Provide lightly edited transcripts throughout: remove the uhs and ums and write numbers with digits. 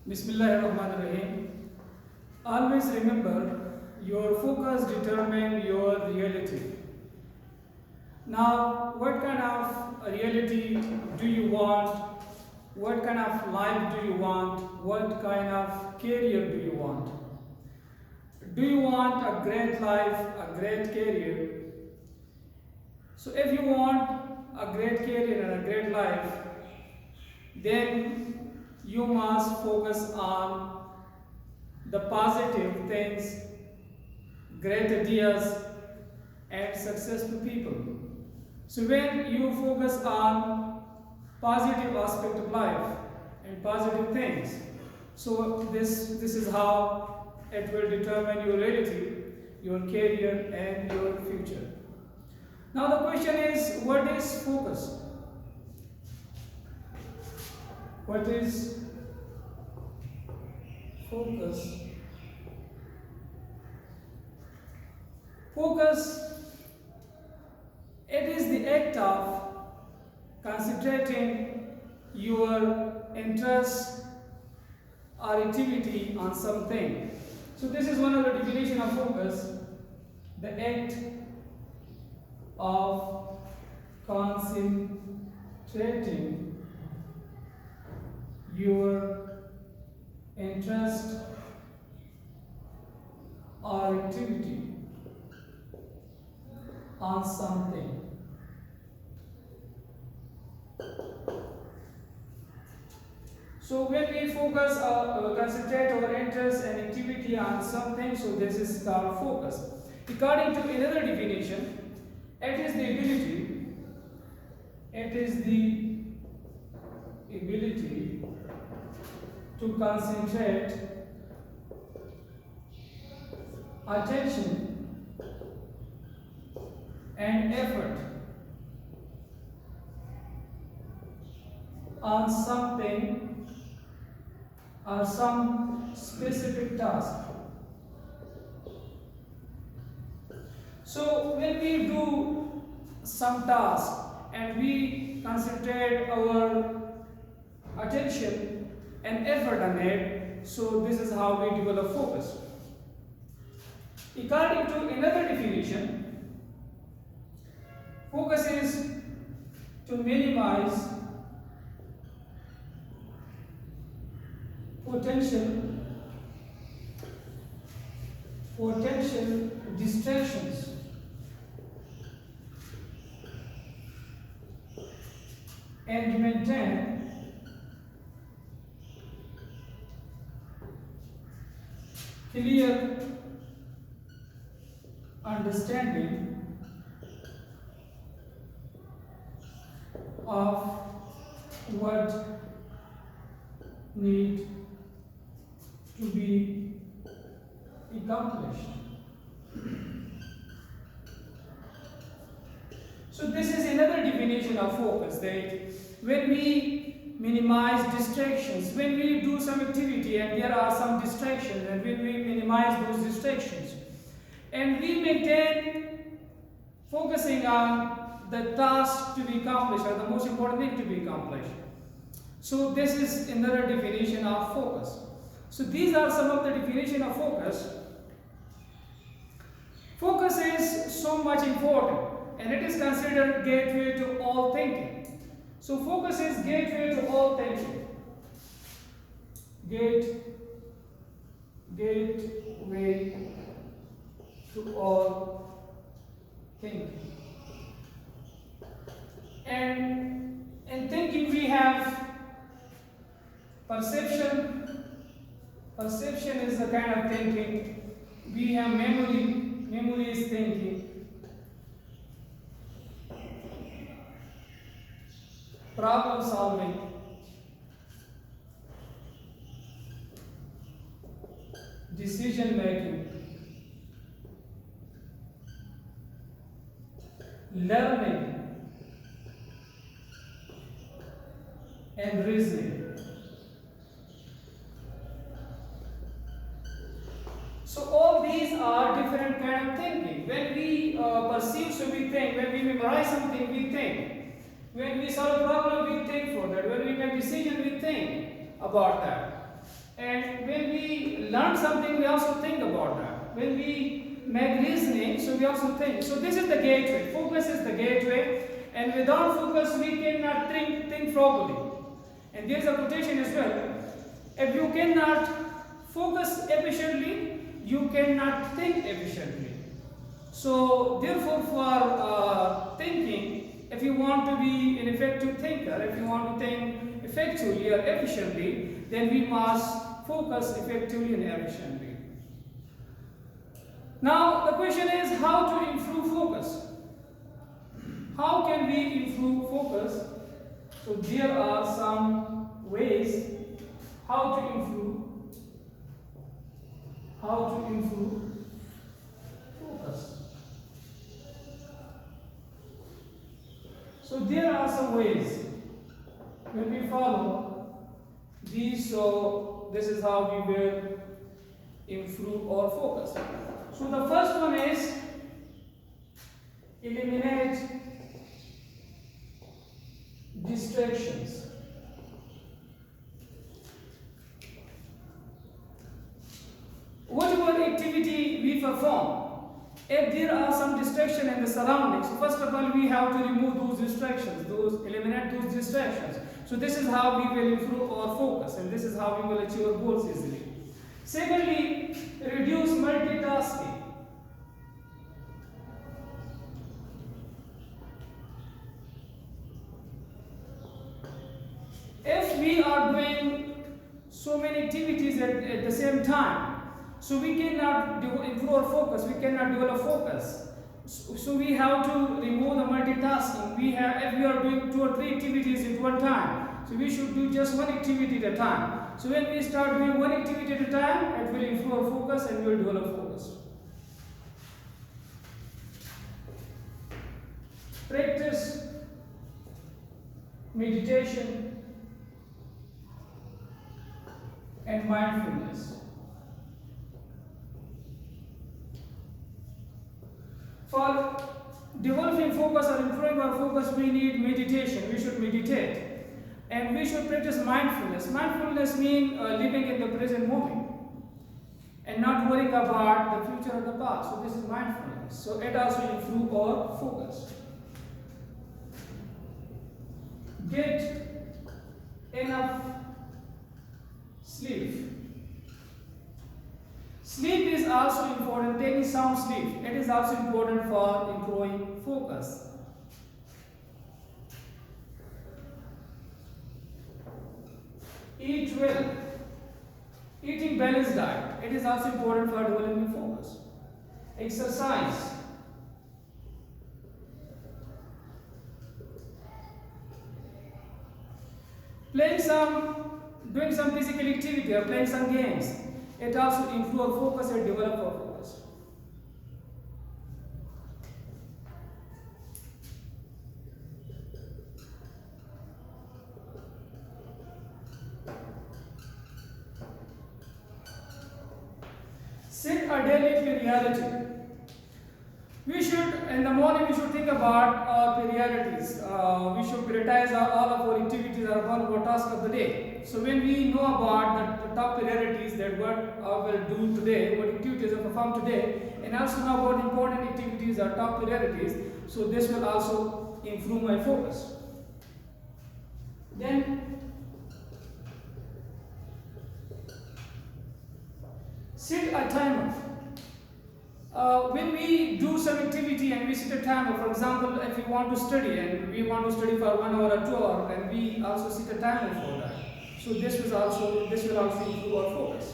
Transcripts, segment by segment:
Bismillahirrahmanirrahim. Always remember your focus determines your reality. Now, what kind of reality do you want? What kind of life do you want? What kind of career do you want? Do you want a great life, a great career? So, if you want a great career and a great life, then you must focus on the positive things, great ideas, and successful people. So when you focus on positive aspect of life and positive things, so this is how it will determine your reality, your career, and your future. Now the question is, what is focus? What is focus? Focus, it is the act of concentrating your interest or activity on something. So this is one of the definition of focus, the act of concentrating your interest or activity on something. So when we focus or concentrate our interest and activity on something, so this is called focus. According to another definition, it is the ability to concentrate attention and effort on something or some specific task. So when we do some task and we concentrate our attention and effort on it, so this is how we develop focus. According to another definition, focus is to minimize potential distractions and maintain clear understanding of what need to be accomplished. So this is another definition of focus, that when we minimize distractions, when we do some activity and there are some distractions, and when we minimize those distractions and we maintain focusing on the task to be accomplished or the most important thing to be accomplished. So this is another definition of focus. So these are some of the definition of focus. Focus is so much important and it is considered gateway to all thinking. So focus is gateway to all thinking. Gateway to all thinking. And in thinking we have perception. Perception is the kind of thinking. We have memory. Memory is thinking. Problem solving. Decision making. Learning. And reasoning. So all these are different kind of thinking. When we perceive, so we think. When we memorize something, we think. When we solve a problem, we think for that. When we make decision, we think about that. learn something, we also think about that. When we make reasoning, so we also think. So this is the gateway. Focus is the gateway, and without focus, we cannot think properly. And there is a quotation as well. If you cannot focus efficiently, you cannot think efficiently. So therefore, for thinking, if you want to be an effective thinker, if you want to think effectively or efficiently, then we must focus effectively and efficiently. Now the question is how to improve focus. How can we improve focus? So there are some ways how to improve focus. So there are some ways when we follow these, so this is how we will improve our focus. So the first one is eliminate distractions. Whatever activity we perform, if there are some distraction in the surroundings, first of all we have to remove those distractions, eliminate those distractions. So this is how we will improve our focus, and this is how we will achieve our goals easily. Secondly, reduce multitasking. If we are doing so many activities at the same time, so we cannot improve our focus, we cannot develop focus. So we have to remove the multitasking. If we are doing 2 or 3 activities at one time, so we should do just one activity at a time. So when we start doing one activity at a time, it will improve our focus and we will develop focus. Practice meditation and mindfulness. For developing focus or improving our focus, we need meditation. We should meditate. And we should practice mindfulness. Mindfulness means living in the present moment and not worrying about the future or the past. So this is mindfulness. So it also improves our focus. Get enough sleep. Sleep is also important. Taking sound sleep, it is also important for improving focus. Eat well. Eating balanced diet, it is also important for developing focus. Exercise. Doing some physical activity or playing some games, it also improves our focus and develops our focus. Set a daily priority. In the morning, we should think about our priorities. We should prioritize all of our activities or all of our tasks of the day. So when we know about the top priorities, that what I will do today, what activities I perform today, and also know about important activities or top priorities, so this will also improve my focus. Then set a timer. When we do some activity and we set a timer, for example, if we want to study and we want to study for 1 hour or 2 hours, and we also set a timer for that. So this will also improve our focus.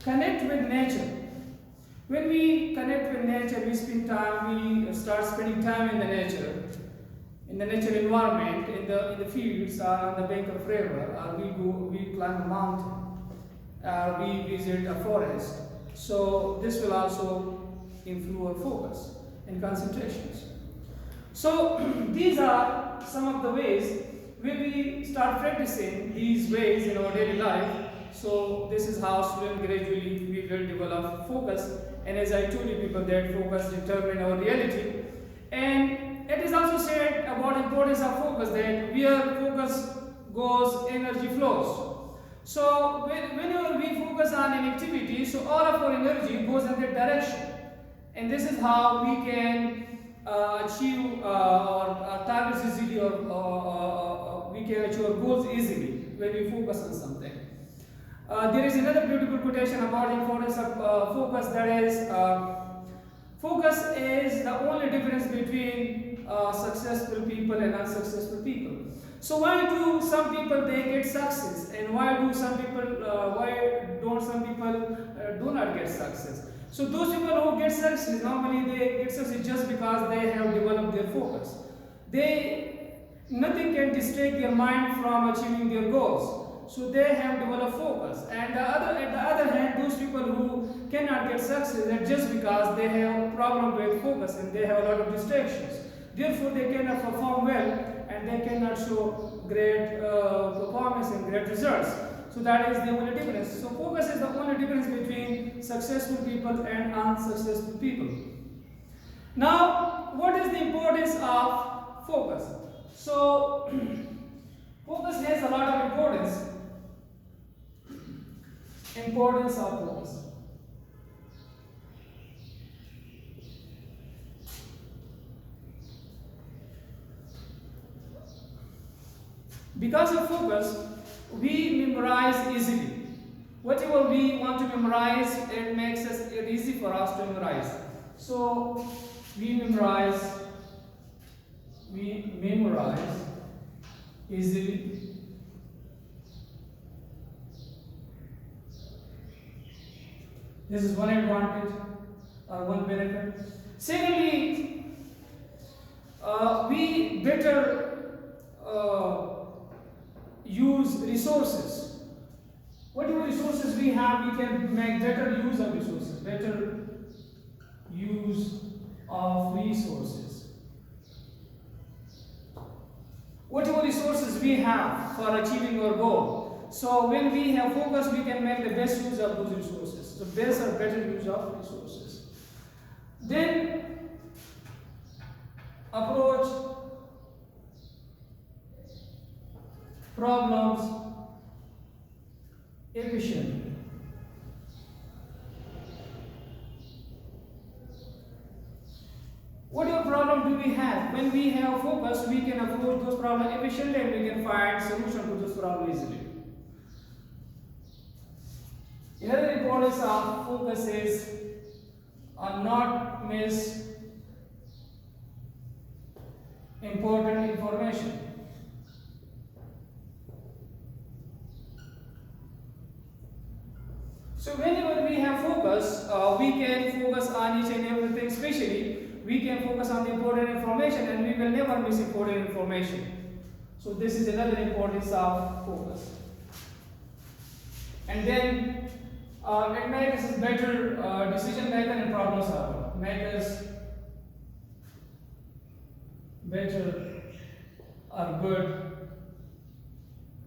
Connect with nature. When we connect with nature, we start spending time in the nature environment, in the fields, or on the bank of river, or we climb a mountain, we visit a forest. So this will also improve our focus and concentrations. So these are some of the ways when we start practicing these ways in our daily life. So this is how slowly and gradually we will develop focus And as I told you people, that focus determines our reality. And it is also said about importance of focus, that where focus goes, energy flows. So whenever we focus on an activity, so all of our energy goes in that direction. And this is how we can achieve our targets easily, or we can achieve our goals easily when we focus on something. There is another beautiful quotation about the importance of focus, that is, focus is the only difference between successful people and unsuccessful people. So why do some people they get success, and why don't some people do not get success? So those people who get success, normally they get success just because they have developed their focus. Nothing can distract their mind from achieving their goals. So they have developed focus. And at the other hand, those people who cannot get success, are just because they have problem with focus and they have a lot of distractions. Therefore, they cannot perform well and they cannot show great performance and great results. So that is the only difference. So focus is the only difference between successful people and unsuccessful people. Now, what is the importance of focus? So focus has a lot of importance. Importance of focus. Because of focus, we memorize easily. Whatever we want to memorize, it makes it easy for us to memorize. So we memorize easily. This is one advantage or one benefit. Secondly, we better use resources. Whatever resources we have, we can make better use of resources. Better use of resources. Whatever resources we have for achieving our goal. So when we have focus, we can make the best use of those resources. So best or better use of resources. Then approach problems efficiently. Whatever problem do we have, when we have focus, we can approach those problems efficiently and we can find solution to those problems easily. Another importance of focus is not miss important information. So whenever we have focus, we can focus on each and everything. Especially, we can focus on the important information, and we will never miss important information. So this is another importance of focus. And then it makes us better decision maker and problem solver. Make us better or good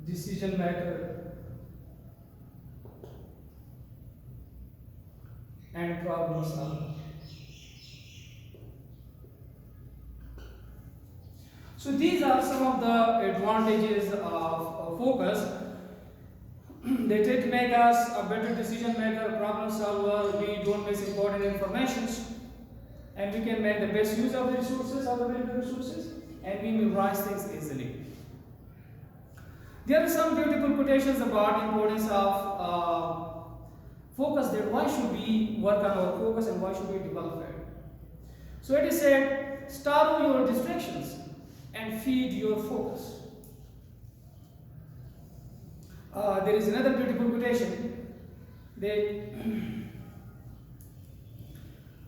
decision maker and problem solver. So these are some of the advantages of focus. They tend to make us a better decision maker, problem solver. We don't miss important information, and we can make the best use of the resources, of the available resources, and we memorize things easily. There are some beautiful quotations about importance of focus, that why should we work on our focus and why should we develop it. So it is said, starve your distractions and feed your focus. There is another beautiful quotation that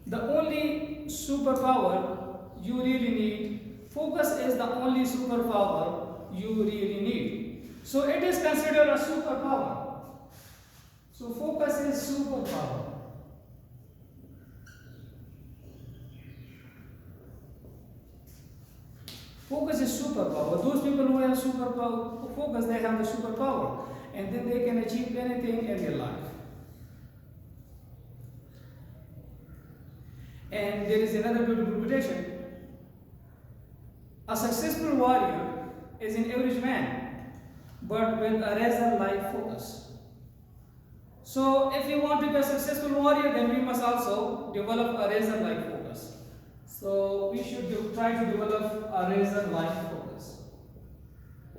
the only superpower you really need, focus is the only superpower you really need. So it is considered a superpower. So focus is superpower. Focus is superpower. Those people who have superpower focus, they have the superpower, and then they can achieve anything in their life. And there is another beautiful quotation. A successful warrior is an average man, but with a razor-like focus. So if you want to be a successful warrior, then we must also develop a razor-like focus. So we should try to develop a razor-like focus.